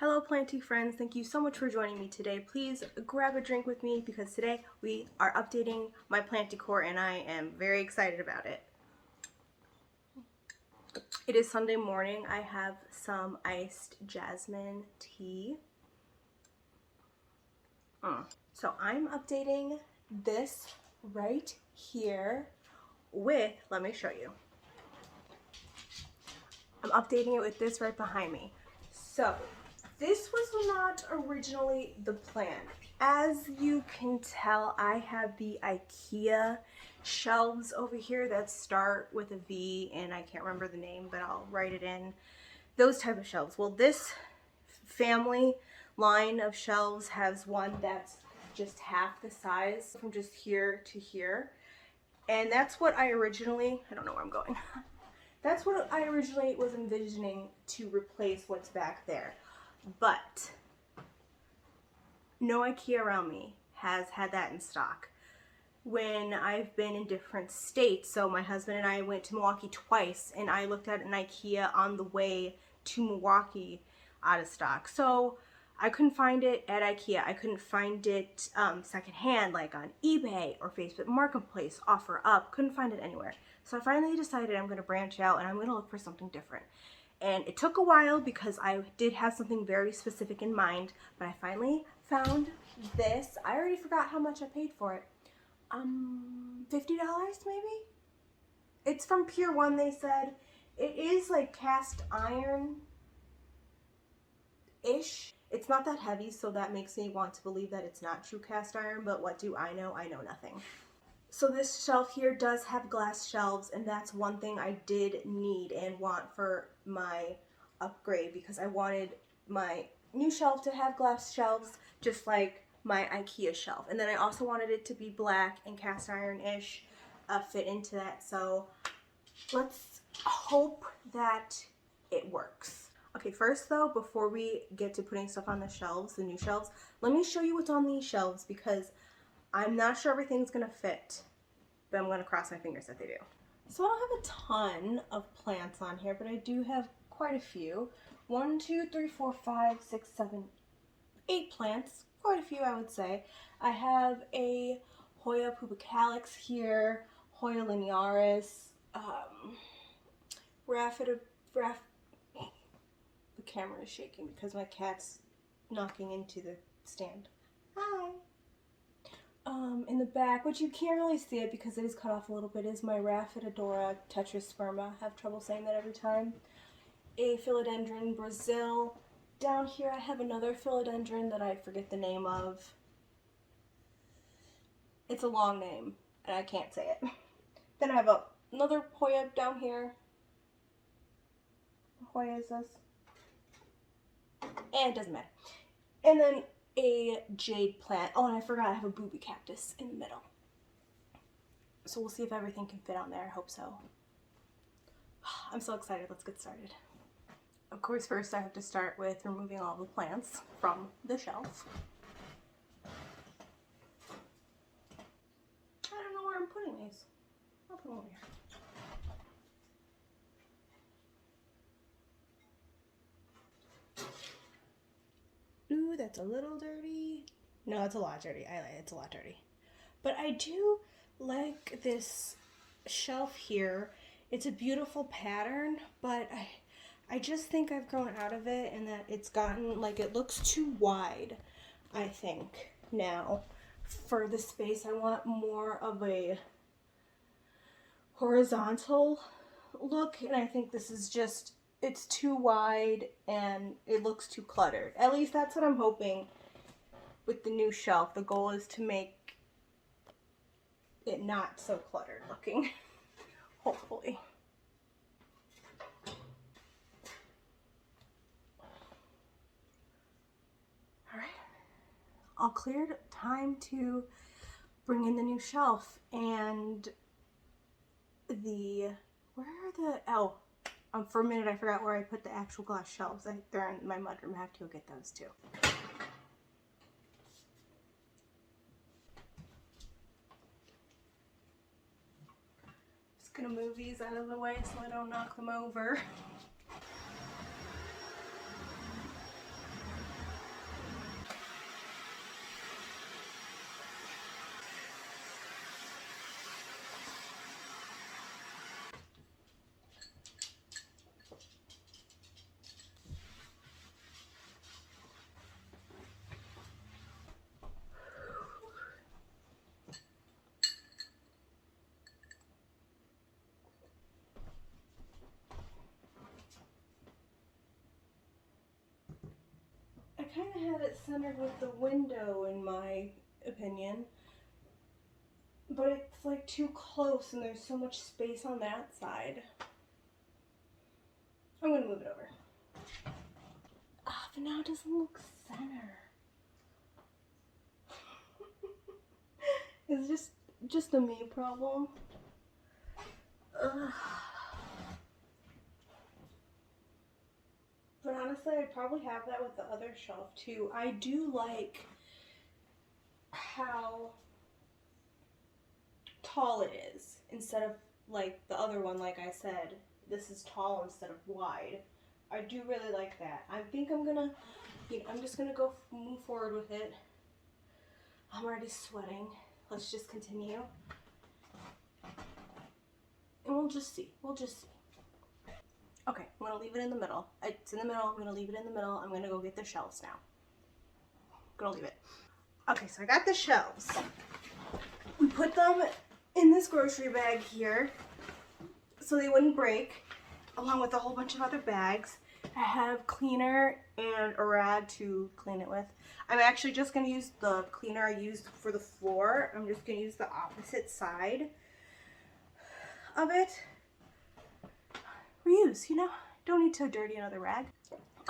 Hello planty friends, thank you so much for joining me today. Please grab a drink with me because today we are updating my plant decor and I am very excited about it. It is Sunday morning. I have some iced jasmine tea. So I'm updating this right here with, let me show you. I'm updating it with this right behind me. So this was not originally the plan. As you can tell, I have the IKEA shelves over here that start with a V, and I can't remember the name, but I'll write it in. Those type of shelves. Well, this family line of shelves has one that's just half the size from just here to here. And that's what I originally, I don't know where I'm going. That's what I originally was envisioning to replace what's back there. But no IKEA around me has had that in stock. When I've been in different states, so my husband and I went to Milwaukee twice, and I looked at an IKEA on the way to Milwaukee out of stock. So I couldn't find it at IKEA. I couldn't find it secondhand, like on eBay or Facebook Marketplace, offer up. Couldn't find it anywhere. So I finally decided I'm going to branch out and I'm going to look for something different. And it took a while because I did have something very specific in mind, but I finally found this. I already forgot how much I paid for it. $50 maybe? It's from Pier 1, they said. It is like cast iron-ish. It's not that heavy, so that makes me want to believe that it's not true cast iron, but what do I know? I know nothing. So this shelf here does have glass shelves, and that's one thing I did need and want for my upgrade, because I wanted my new shelf to have glass shelves just like my IKEA shelf. And then I also wanted it to be black and cast iron-ish, fit into that. So let's hope that it works. Okay, first though, before we get to putting stuff on the shelves, the new shelves, let me show you what's on these shelves because I'm not sure everything's gonna fit, but I'm gonna cross my fingers that they do. So I don't have a ton of plants on here, but I do have quite a few. 1, 2, 3, 4, 5, 6, 7, 8 plants. Quite a few, I would say. I have a Hoya pubicalis here, Hoya linearis, the camera is shaking because my cat's knocking into the stand. Hi. In the back, which you can't really see it because it is cut off a little bit, is my Raphidodora tetrasperma. I have trouble saying that every time. A philodendron Brazil. Down here I have another philodendron that I forget the name of. It's a long name and I can't say it. Then I have another Hoya down here. What Hoya is this? And it doesn't matter. And then a jade plant. Oh, and I forgot I have a booby cactus in the middle. So we'll see if everything can fit on there. I hope so. I'm so excited. Let's get started. Of course, first I have to start with removing all the plants from the shelf. I don't know where I'm putting these. I'll put them over here. Ooh, that's a little dirty. No, it's a lot dirty. It's a lot dirty. But I do like this shelf here. It's a beautiful pattern, but I just think I've grown out of it and that it's gotten, like, it looks too wide, I think, now. For the space, I want more of a horizontal look, and I think this is just, it's too wide and it looks too cluttered. At least that's what I'm hoping with the new shelf. The goal is to make it not so cluttered looking, hopefully. Alright, all cleared. Time to bring in the new shelf and where are the, for a minute I forgot where I put the actual glass shelves. They're in my mudroom. I have to go get those too. Just gonna move these out of the way so I don't knock them over. kind of have it centered with the window in my opinion, but it's like too close and there's so much space on that side. I'm gonna move it over. Ah, but now it doesn't look center. It's just a me problem. Ugh. But honestly, I'd probably have that with the other shelf too. I do like how tall it is instead of like the other one. Like I said, this is tall instead of wide. I do really like that. I think I'm gonna, I'm just gonna go move forward with it. I'm already sweating. Let's just continue. And we'll just see. We'll just see. Okay, I'm gonna leave it in the middle. It's in the middle. I'm gonna leave it in the middle. I'm gonna go get the shelves now. I'm gonna leave it. Okay, so I got the shelves. We put them in this grocery bag here so they wouldn't break, along with a whole bunch of other bags. I have cleaner and a rag to clean it with. I'm actually just gonna use the cleaner I used for the floor. I'm just gonna use the opposite side of it. Reuse, you know, don't need to dirty another rag.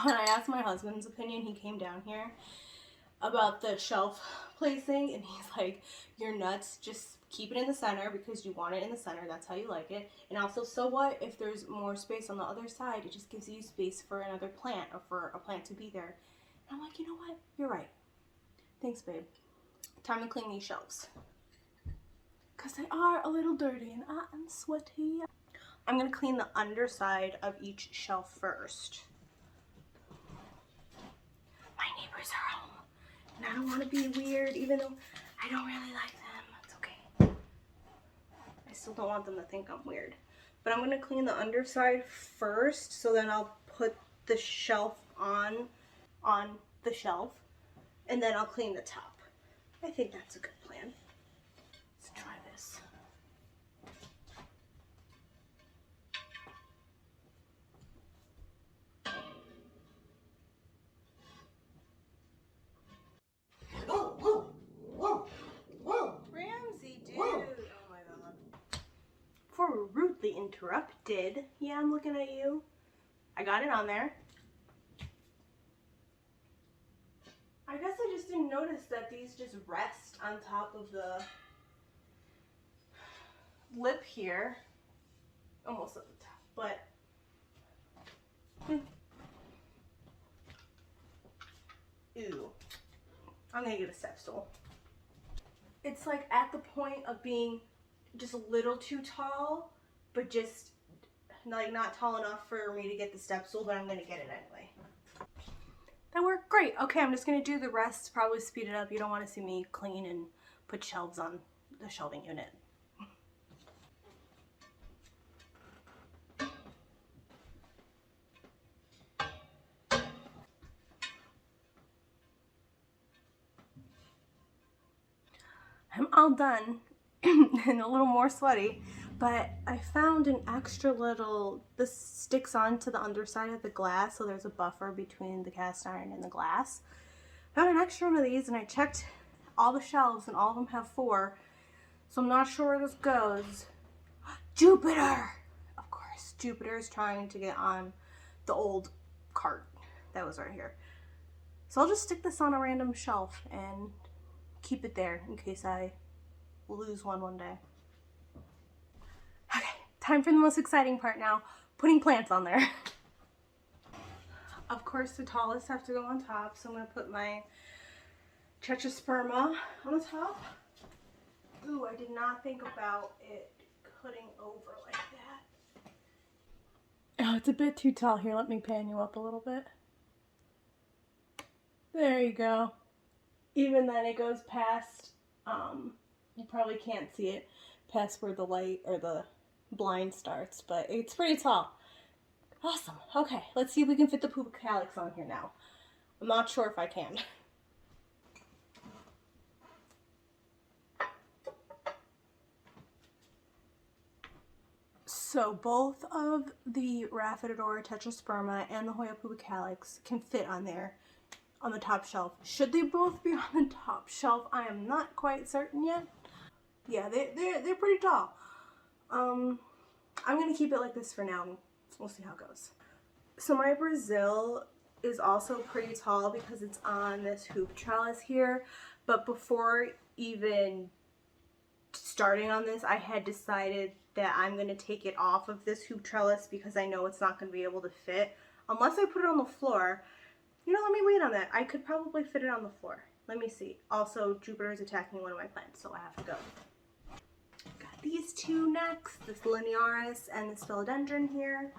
When I asked my husband's opinion, he came down here about the shelf placing and he's like, you're nuts, just keep it in the center because you want it in the center, that's how you like it. And also, so what if there's more space on the other side? It just gives you space for another plant or for a plant to be there. And I'm like, you know what, you're right. Thanks, babe. Time to clean these shelves because they are a little dirty and I'm sweaty. I'm going to clean the underside of each shelf first. My neighbors are home, and I don't want to be weird, even though I don't really like them. It's okay. I still don't want them to think I'm weird. But I'm going to clean the underside first, so then I'll put the shelf on the shelf, and then I'll clean the top. I think that's a good plan. Let's try this. Ramsey, dude. Oh my god. Before we're rudely interrupted. Yeah, I'm looking at you. I got it on there. I guess I just didn't notice that these just rest on top of the lip here. Almost at the top, but ew. I'm gonna get a step stool. It's like at the point of being just a little too tall, but just like not tall enough for me to get the step stool, but I'm gonna get it anyway. That worked great. Okay, I'm just gonna do the rest, probably speed it up. You don't want to see me clean and put shelves on the shelving unit. I'm all done and a little more sweaty, but I found an extra little, this sticks onto the underside of the glass, so there's a buffer between the cast iron and the glass. I found an extra one of these and I checked all the shelves and all of them have 4, so I'm not sure where this goes. Jupiter! Of course, Jupiter is trying to get on the old cart that was right here. So I'll just stick this on a random shelf and keep it there in case I lose one day. Okay, time for the most exciting part now, putting plants on there. Of course, the tallest have to go on top, so I'm going to put my Tetrasperma on the top. Ooh, I did not think about it cutting over like that. Oh, it's a bit too tall. Here, let me pan you up a little bit. There you go. Even then it goes past, you probably can't see it past where the light or the blind starts, but it's pretty tall. Awesome. Okay, let's see if we can fit the pupa calyx on here now. I'm not sure if I can. So both of the Raphidodora Tetrasperma and the Hoya pupa calyx can fit on there. on the top shelf. Should they both be on the top shelf? I am not quite certain yet. Yeah, they're pretty tall. I'm gonna keep it like this for now. We'll see how it goes. So my Brazil is also pretty tall because it's on this hoop trellis here. But before even starting on this, I had decided that I'm going to take it off of this hoop trellis because I know it's not going to be able to fit unless I put it on the floor. You know, let me wait on that. I could probably fit it on the floor. Let me see. Also, Jupiter is attacking one of my plants, so I have to go. Got these two next, this linearis and this philodendron here.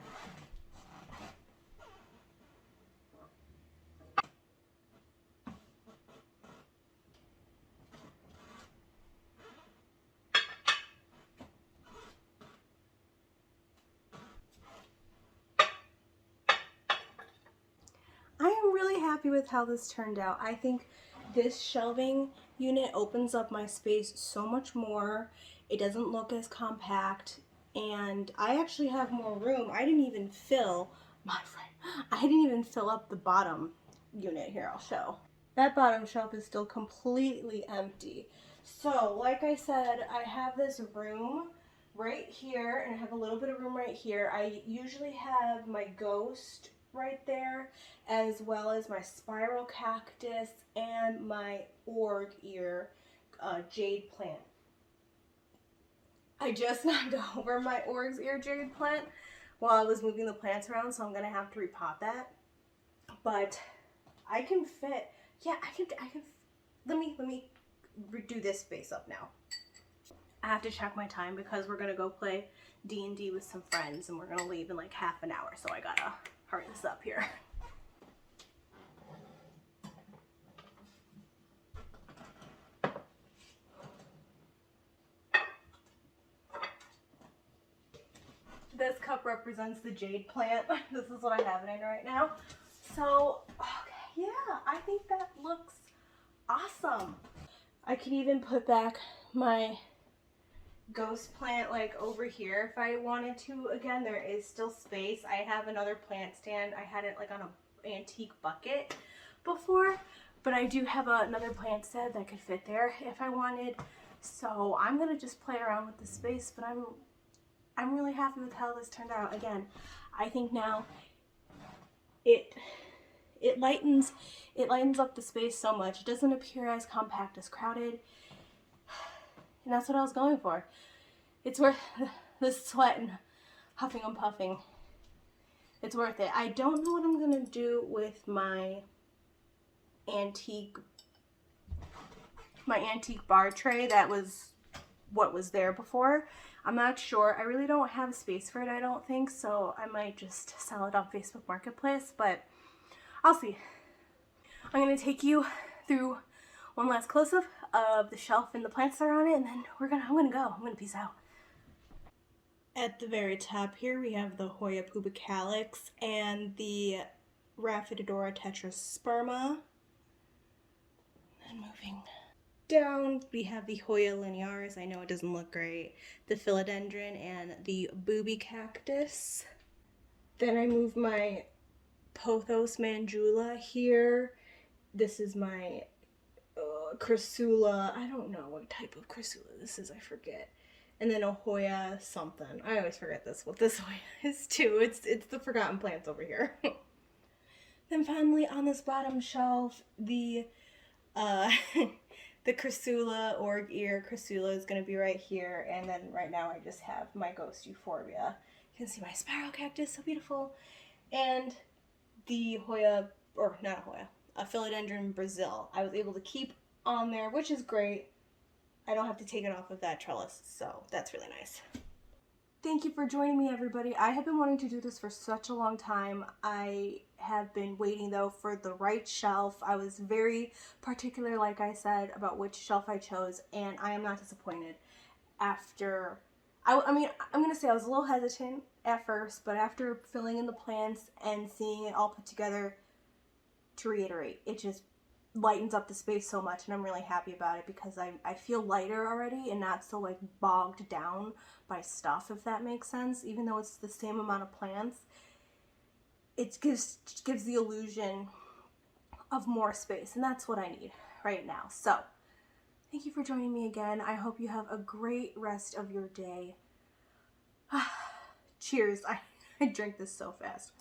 I am really happy with how this turned out. I think this shelving unit opens up my space so much more. It doesn't look as compact, and I actually have more room. I didn't even fill up the bottom unit here. I'll show. That bottom shelf is still completely empty. So, like I said, I have this room right here, and I have a little bit of room right here. I usually have my ghost right there, as well as my spiral cactus and my org ear jade plant. I just knocked over my org's ear jade plant while I was moving the plants around, so I'm gonna have to repot that. But I can fit. Yeah, I can. Let me redo this space up now. I have to check my time because we're gonna go play D&D with some friends, and we're gonna leave in like half an hour, so I gotta hurry this up here. This cup represents the jade plant. This is what I have it in right now. So, okay, yeah, I think that looks awesome. I could even put back my ghost plant like over here if I wanted to. Again, there is still space. I have another plant stand. I had it like on an antique bucket before, but I do have another plant stand that could fit there if I wanted. So I'm gonna just play around with the space, but I'm really happy with how this turned out. Again, I think now it lightens up the space so much. It doesn't appear as compact, as crowded. And that's what I was going for. It's worth the sweat and huffing and puffing. It's worth it. I don't know what I'm gonna do with my antique bar tray. That was what was there before. I'm not sure. I really don't have space for it, I don't think, so I might just sell it on Facebook Marketplace, but I'll see. I'm gonna take you through one last close-up of the shelf and the plants that are on it, and then I'm gonna go. I'm gonna peace out. At the very top here, we have the Hoya pubicalix and the Rhaphidophora tetrasperma. And moving down, we have the Hoya linearis. I know it doesn't look great. The philodendron and the booby cactus. Then I move my Pothos mandula here. This is my Crassula. I don't know what type of Crassula this is. I forget. And then a Hoya something. I always forget what this Hoya is too. It's the forgotten plants over here. Then finally on this bottom shelf, the Crassula, org ear Crassula is going to be right here. And then right now I just have my ghost euphorbia. You can see my spiral cactus, so beautiful. And the Hoya, or not a Hoya, a philodendron Brazil. I was able to keep on there, which is great. I don't have to take it off of that trellis, so that's really nice. Thank you for joining me, everybody. I have been wanting to do this for such a long time. I have been waiting, though, for the right shelf. I was very particular, like I said, about which shelf I chose, and I am not disappointed. After, I mean, I'm going to say I was a little hesitant at first, but after filling in the plants and seeing it all put together, to reiterate, it just lightens up the space so much, and I'm really happy about it because I feel lighter already and not so like bogged down by stuff, if that makes sense. Even though it's the same amount of plants, it gives the illusion of more space, and that's what I need right now. So thank you for joining me again. I hope you have a great rest of your day. Cheers. I drank this so fast.